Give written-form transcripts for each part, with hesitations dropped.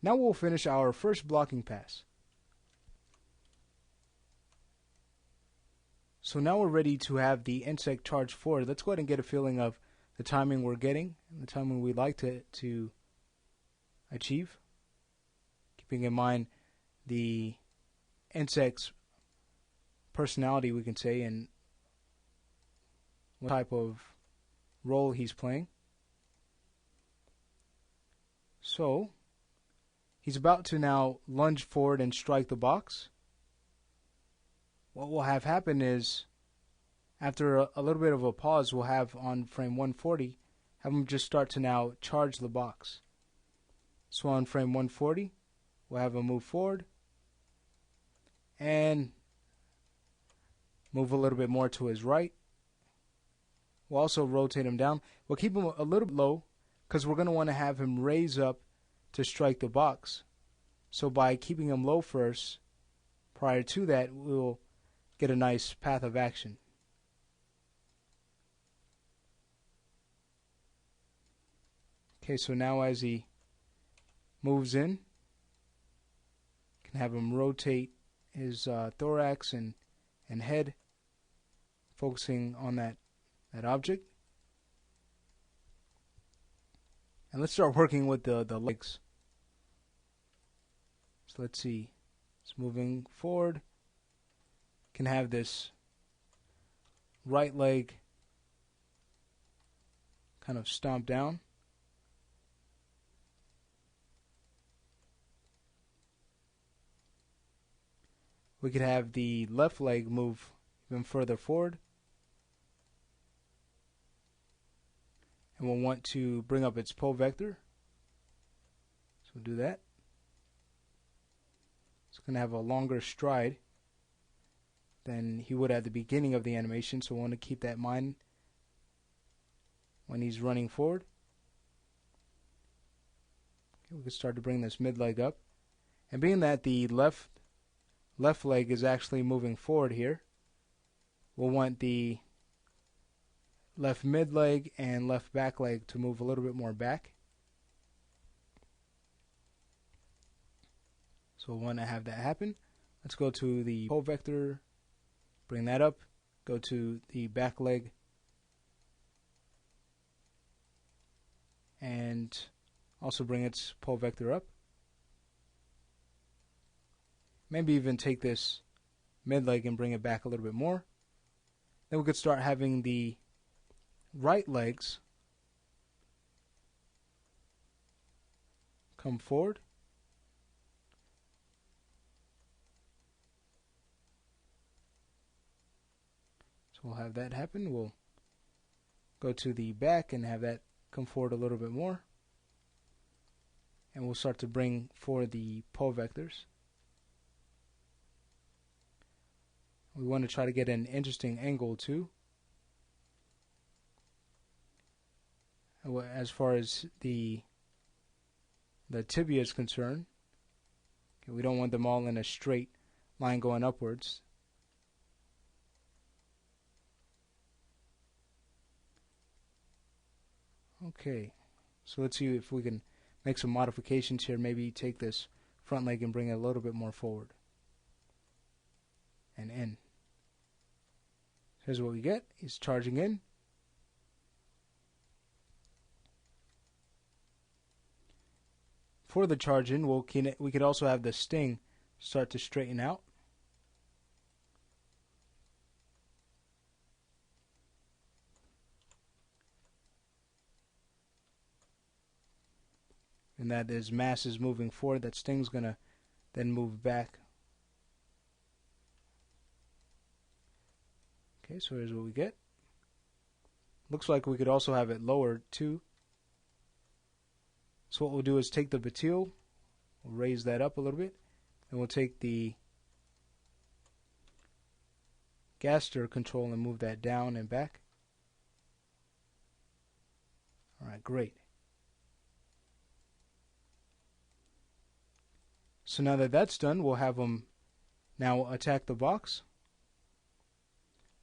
Now we'll finish our first blocking pass. So now we're ready to have the insect charge forward. Let's go ahead and get a feeling of the timing we're getting and the timing we'd like to achieve. Keeping in mind the insect's personality, we can say, and what type of role he's playing. So he's about to now lunge forward and strike the box. What will have happen is, after a little bit of a pause, we'll have on frame 140, have him just start to now charge the box. So on frame 140, we'll have him move forward and move a little bit more to his right. We'll also rotate him down. We'll keep him a little low because we're going to want to have him raise up to strike the box. So by keeping him low first, prior to that, we'll get a nice path of action. Okay, so now as he moves in, can have him rotate his thorax and head, focusing on that object. And let's start working with the legs. So let's see, it's moving forward. Can have this right leg kind of stomp down. We could have the left leg move even further forward. And we'll want to bring up its pole vector. So we'll do that. It's going to have a longer stride than he would at the beginning of the animation, so we want to keep that in mind when he's running forward. Okay, we can start to bring this mid leg up. And being that the left leg is actually moving forward here, we'll want the left mid leg and left back leg to move a little bit more back. So we'll want to have that happen. Let's go to the pole vector, bring that up, go to the back leg, and also bring its pole vector up. Maybe even take this mid leg and bring it back a little bit more. Then we could start having the right legs come forward. So we'll have that happen. We'll go to the back and have that come forward a little bit more. And we'll start to bring forward the pole vectors. We want to try to get an interesting angle too. As far as the tibia is concerned, okay, we don't want them all in a straight line going upwards. Okay, so let's see if we can make some modifications here. Maybe take this front leg and bring it a little bit more forward and in. Here's what we get. He's charging in. For the charge in, we could also have the sting start to straighten out. And that as mass is moving forward, that sting's going to then move back. Okay, so here's what we get. Looks like we could also have it lower too. So what we'll do is take the batil, we'll raise that up a little bit, and we'll take the gaster control and move that down and back. Alright, great. So now that that's done, we'll have them now attack the box.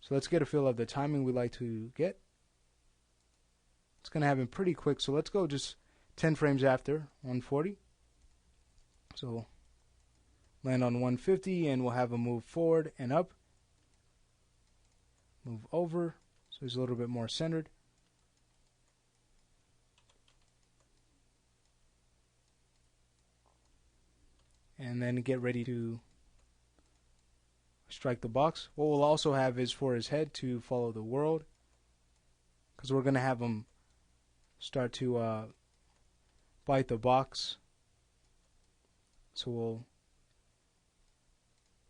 So let's get a feel of the timing we like to get. It's going to happen pretty quick, so let's go just 10 frames after 140. So land on 150 and we'll have him move forward and up. Move over so he's a little bit more centered. And then get ready to strike the box. What we'll also have is for his head to follow the world, because we're going to have him start to bite the box. So we'll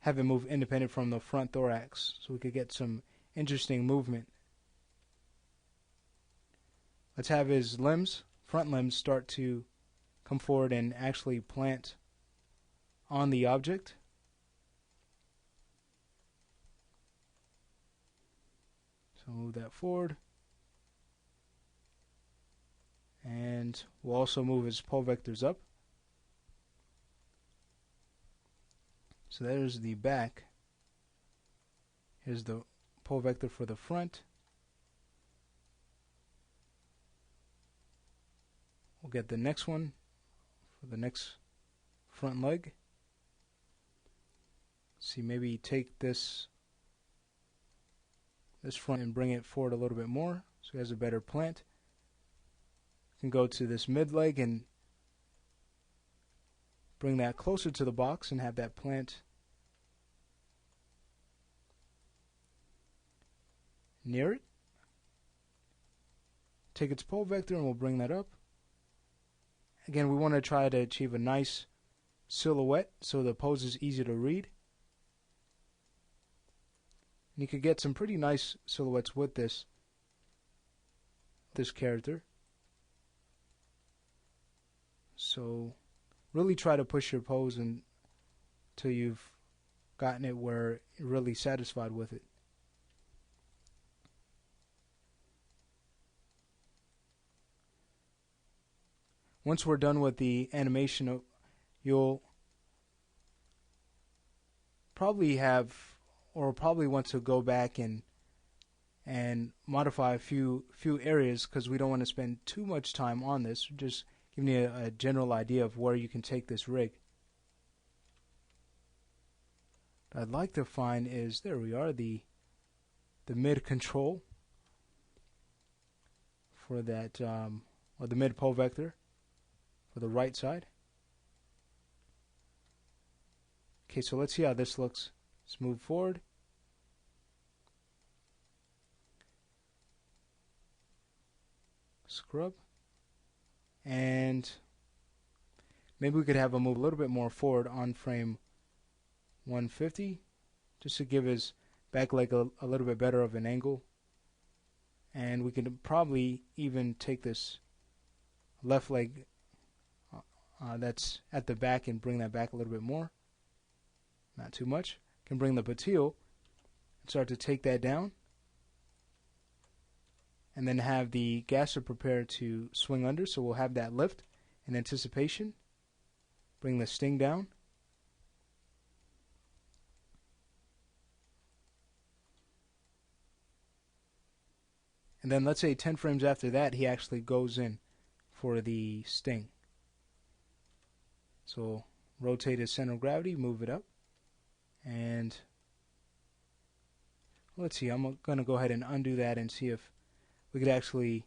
have him move independent from the front thorax so we could get some interesting movement. Let's have his limbs, front limbs, start to come forward and actually plant on the object. So move that forward. And we'll also move his pole vectors up. So there's the back. Here's the pole vector for the front. We'll get the next one for the next front leg. See, maybe take this front and bring it forward a little bit more so he has a better plant. You can go to this mid leg and bring that closer to the box and have that plant near it. Take its pole vector and we'll bring that up. Again, we want to try to achieve a nice silhouette so the pose is easy to read. And you could get some pretty nice silhouettes with this character. So really try to push your pose until you've gotten it where you're really satisfied with it. Once we're done with the animation, you'll probably want to go back and modify a few areas, because we don't want to spend too much time on this. Just giving you a general idea of where you can take this rig. What I'd like to find is, there we are, the mid control for that, or the mid pole vector for the right side. Okay, so let's see how this looks. Let's move forward. Scrub. And maybe we could have him move a little bit more forward on frame 150, just to give his back leg a little bit better of an angle. And we can probably even take this left leg that's at the back and bring that back a little bit more. Not too much. Can bring the patelle and start to take that down. And then have the gasser prepare to swing under, so we'll have that lift in anticipation. Bring the sting down. And then let's say 10 frames after that, he actually goes in for the sting. So rotate his center of gravity, move it up. And let's see, I'm going to go ahead and undo that and see if we could actually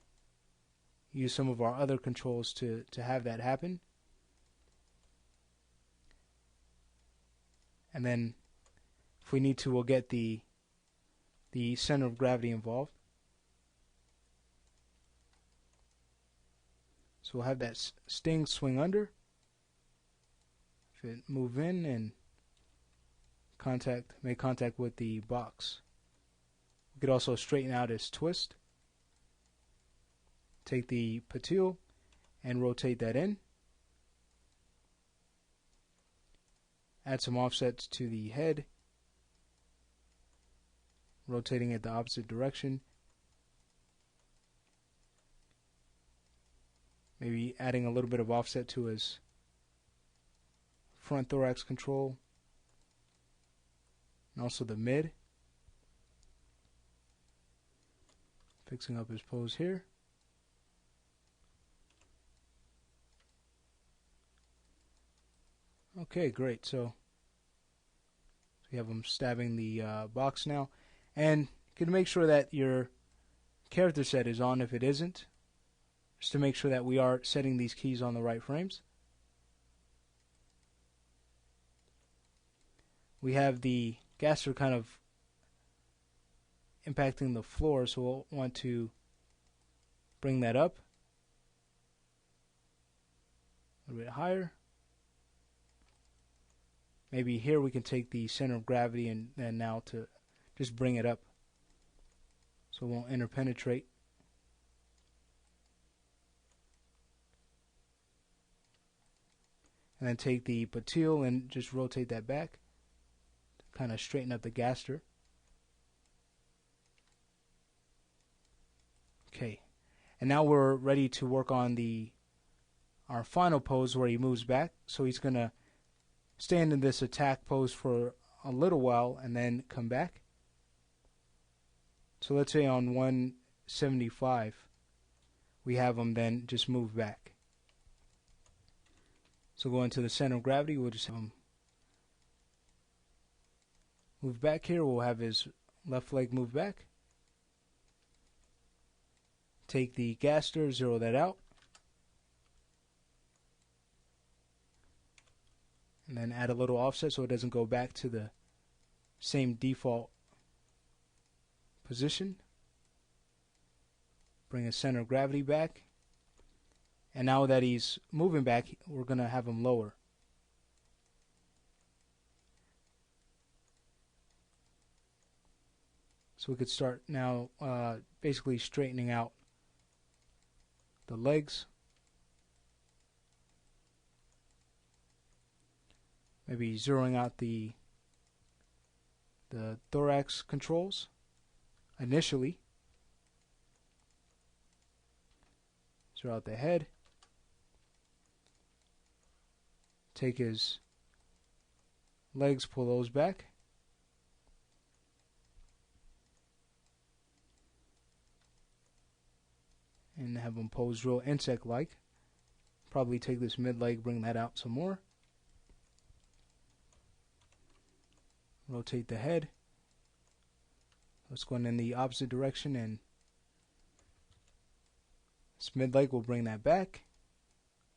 use some of our other controls to have that happen. And then if we need to, we'll get the center of gravity involved. So we'll have that sting swing under. If it move in and make contact with the box. We could also straighten out his twist. Take the patelle and rotate that in. Add some offsets to the head, rotating it the opposite direction. Maybe adding a little bit of offset to his front thorax control and also the mid. Fixing up his pose here. Okay, great. So we have him stabbing the box now. And you can make sure that your character set is on if it isn't, just to make sure that we are setting these keys on the right frames. We have the gaster kind of impacting the floor, so we'll want to bring that up a little bit higher. Maybe here we can take the center of gravity and now to just bring it up so it won't interpenetrate. And then take the patelle and just rotate that back to kind of straighten up the gaster. Okay, and now we're ready to work on our final pose where he moves back. So he's going to stand in this attack pose for a little while and then come back. So let's say on 175 we have him then just move back. So going to the center of gravity, we'll just have him move back here. We'll have his left leg move back. Take the gaster, zero that out. And then add a little offset so it doesn't go back to the same default position. Bring his center of gravity back. And now that he's moving back, we're going to have him lower. So we could start now basically straightening out the legs. Maybe zeroing out the thorax controls initially. Zero out the head. Take his legs, pull those back. And have him pose real insect-like. Probably take this mid-leg, bring that out some more. Rotate the head. Let's go in the opposite direction, and this mid-leg will bring that back.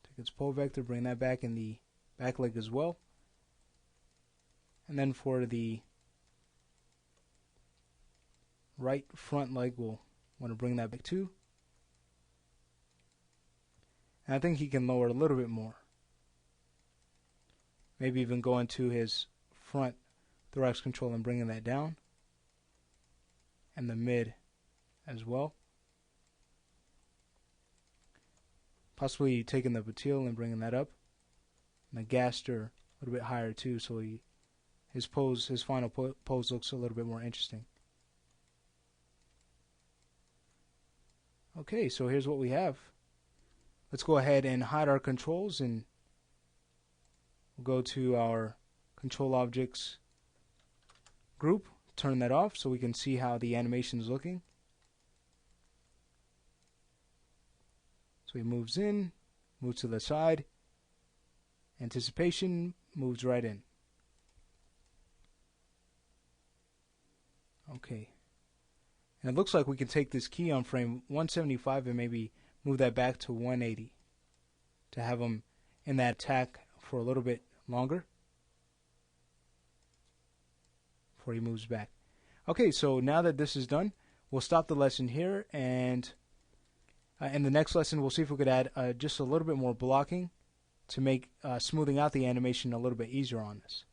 Take its pole vector, bring that back in the back leg as well. And then for the right front leg, we'll want to bring that back too. And I think he can lower a little bit more. Maybe even go into his front thorax control and bringing that down. And the mid as well. Possibly taking the patelle and bringing that up. And the gaster a little bit higher too, so his final pose looks a little bit more interesting. Okay, so here's what we have. Let's go ahead and hide our controls, and we'll go to our control objects group, turn that off so we can see how the animation is looking. So he moves in, moves to the side, anticipation, moves right in. Okay. And it looks like we can take this key on frame 175 and maybe move that back to 180 to have him in that attack for a little bit longer before he moves back. Okay, so now that this is done, we'll stop the lesson here, and in the next lesson we'll see if we could add just a little bit more blocking to make smoothing out the animation a little bit easier on us.